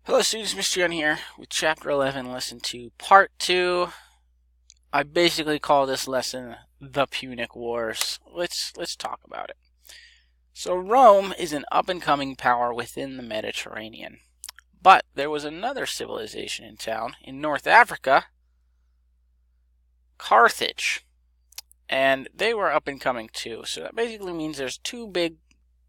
Hello students, Mr. Young here with Chapter 11, Lesson 2, Part 2. I basically call this lesson The Punic Wars. Let's talk about it. So Rome is an up-and-coming power within the Mediterranean. But there was another civilization in town in North Africa, Carthage. And they were up-and-coming too. So that basically means there's two big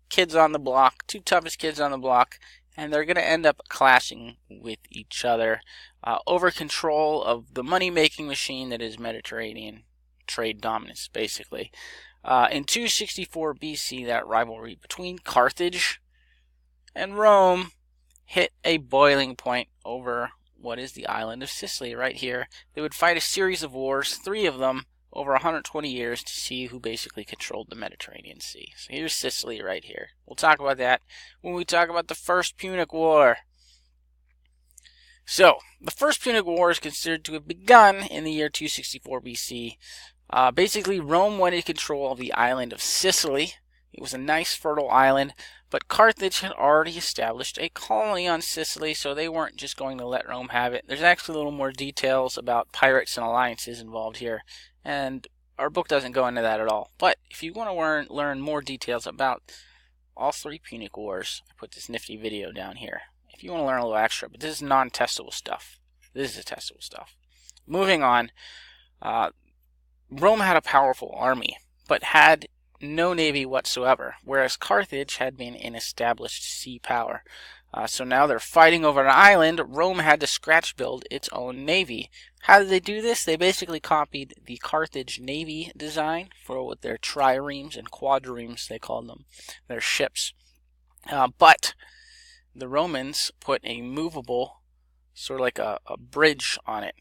kids on the block, two toughest kids on the block, and they're going to end up clashing with each other over control of the money-making machine that is Mediterranean trade dominance, basically. In 264 BC, that rivalry between Carthage and Rome hit a boiling point over what is the island of Sicily right here. They would fight a series of wars, 3 of them, over 120 years to see who basically controlled the Mediterranean Sea. So here's Sicily right here. We'll talk about that when we talk about the First Punic War. So, the First Punic War is considered to have begun in the year 264 BC. Basically, Rome wanted control of the island of Sicily. It was a nice, fertile island, but Carthage had already established a colony on Sicily, so they weren't just going to let Rome have it. There's actually a little more details about pirates and alliances involved here, and our book doesn't go into that at all. But if you want to learn more details about all 3 Punic Wars, I put this nifty video down here. If you want to learn a little extra, but this is non-testable stuff. This is testable stuff. Moving on, Rome had a powerful army, but had no navy whatsoever, whereas Carthage had been an established sea power. So now they're fighting over an island. Rome had to scratch build its own navy. How did they do this? They basically copied the Carthage navy design for what their triremes and quadriremes, they called them, their ships. But the Romans put a movable, sort of like a bridge on it.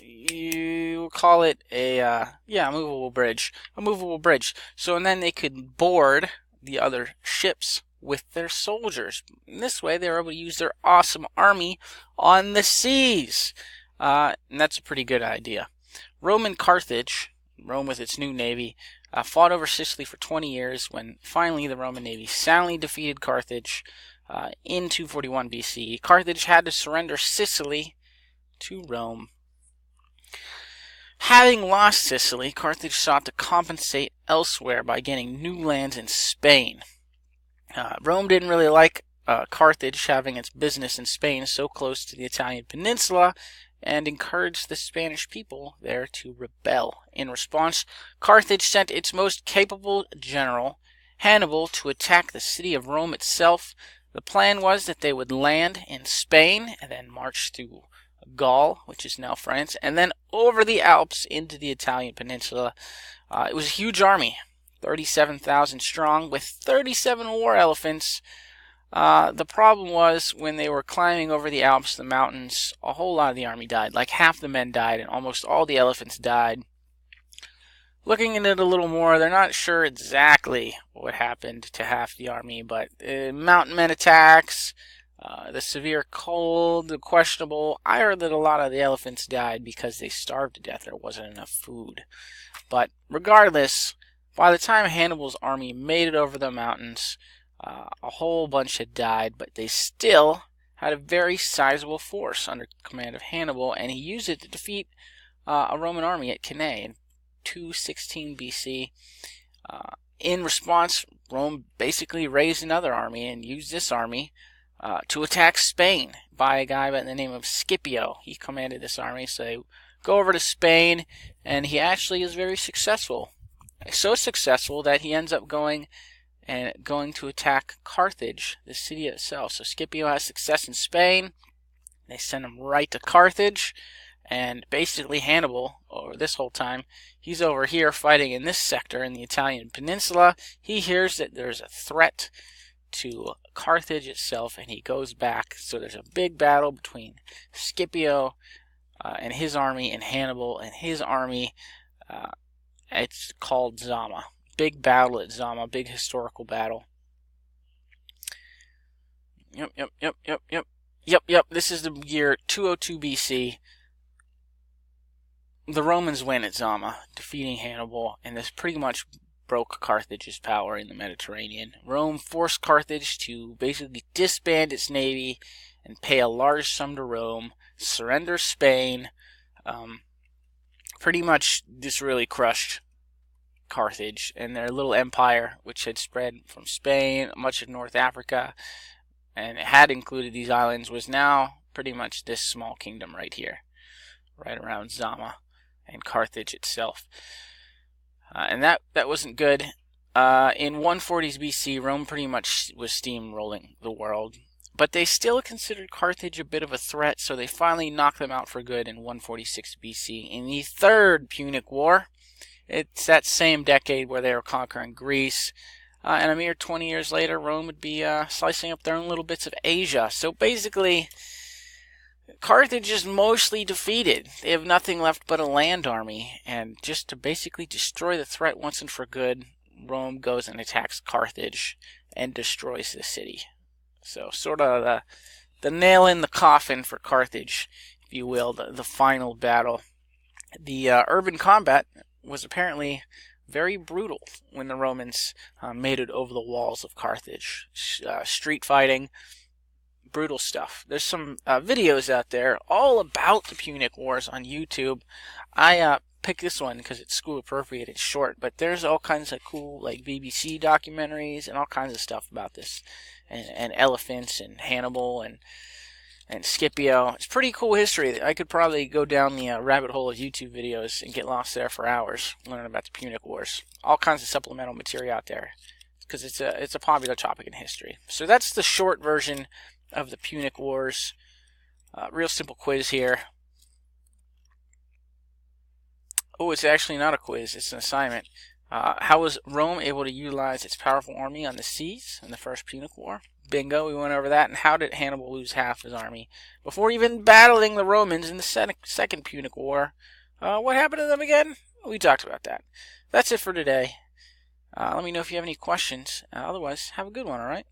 You call it a movable bridge. A movable bridge. So, and then they could board the other ships with their soldiers. In this way, they were able to use their awesome army on the seas. And that's a pretty good idea. Rome and Carthage, Rome with its new navy, fought over Sicily for 20 years when finally the Roman navy soundly defeated Carthage in 241 BC. Carthage had to surrender Sicily to Rome. Having lost Sicily, Carthage sought to compensate elsewhere by getting new lands in Spain. Rome didn't really like Carthage having its business in Spain so close to the Italian peninsula and encouraged the Spanish people there to rebel. In response, Carthage sent its most capable general, Hannibal, to attack the city of Rome itself. The plan was that they would land in Spain and then march through Gaul, which is now France, and then over the Alps into the Italian peninsula. It was a huge army, 37,000 strong, with 37 war elephants. The problem was when they were climbing over the Alps, the mountains, a whole lot of the army died. Like half the men died, and almost all the elephants died. Looking into it a little more, they're not sure exactly what happened to half the army, but mountain men attacks, the severe cold, the questionable. I heard that a lot of the elephants died because they starved to death. There wasn't enough food. But regardless, by the time Hannibal's army made it over the mountains, a whole bunch had died, but they still had a very sizable force under command of Hannibal, and he used it to defeat a Roman army at Cannae in 216 BC. In response, Rome basically raised another army and used this army to attack Spain by a guy by the name of Scipio. He commanded this army, so they go over to Spain, and he actually is very successful. So successful that he ends up going to attack Carthage, the city itself. So Scipio has success in Spain. They send him right to Carthage, and basically Hannibal, over this whole time, he's over here fighting in this sector in the Italian peninsula. He hears that there's a threat to Carthage itself, and he goes back. So there's a big battle between Scipio and his army and Hannibal and his army. It's called Zama. Big battle at Zama, big historical battle. Yep. This is the year 202 BC. The Romans win at Zama, defeating Hannibal, and this pretty much broke Carthage's power in the Mediterranean. Rome forced Carthage to basically disband its navy and pay a large sum to Rome, surrender Spain. Pretty much this really crushed Carthage and their little empire, which had spread from Spain, much of North Africa, and it had included these islands, was now pretty much this small kingdom right here, right around Zama and Carthage itself. And that wasn't good. In 140s BC, Rome pretty much was steamrolling the world, but they still considered Carthage a bit of a threat, so they finally knocked them out for good in 146 BC in the Third Punic War. It's that same decade where they were conquering Greece, and a mere 20 years later, Rome would be slicing up their own little bits of Asia. So basically, Carthage is mostly defeated. They have nothing left but a land army, and just to basically destroy the threat once and for good, Rome goes and attacks Carthage and destroys the city. So sort of the nail in the coffin for Carthage, if you will, the final battle. The urban combat was apparently very brutal when the Romans made it over the walls of Carthage. Street fighting, brutal stuff. There's some videos out there all about the Punic Wars on YouTube. I picked this one because it's school appropriate and short, but there's all kinds of cool like BBC documentaries and all kinds of stuff about this, and elephants and Hannibal and Scipio. It's pretty cool history. I could probably go down the rabbit hole of YouTube videos and get lost there for hours learning about the Punic Wars. All kinds of supplemental material out there because it's a popular topic in history. So that's the short version of the Punic Wars. Real simple quiz here. Oh, it's actually not a quiz. It's an assignment. How was Rome able to utilize its powerful army on the seas in the First Punic War? Bingo, we went over that. And how did Hannibal lose half his army before even battling the Romans in the Second Punic War? What happened to them again? We talked about that. That's it for today. Let me know if you have any questions. Otherwise, have a good one, alright?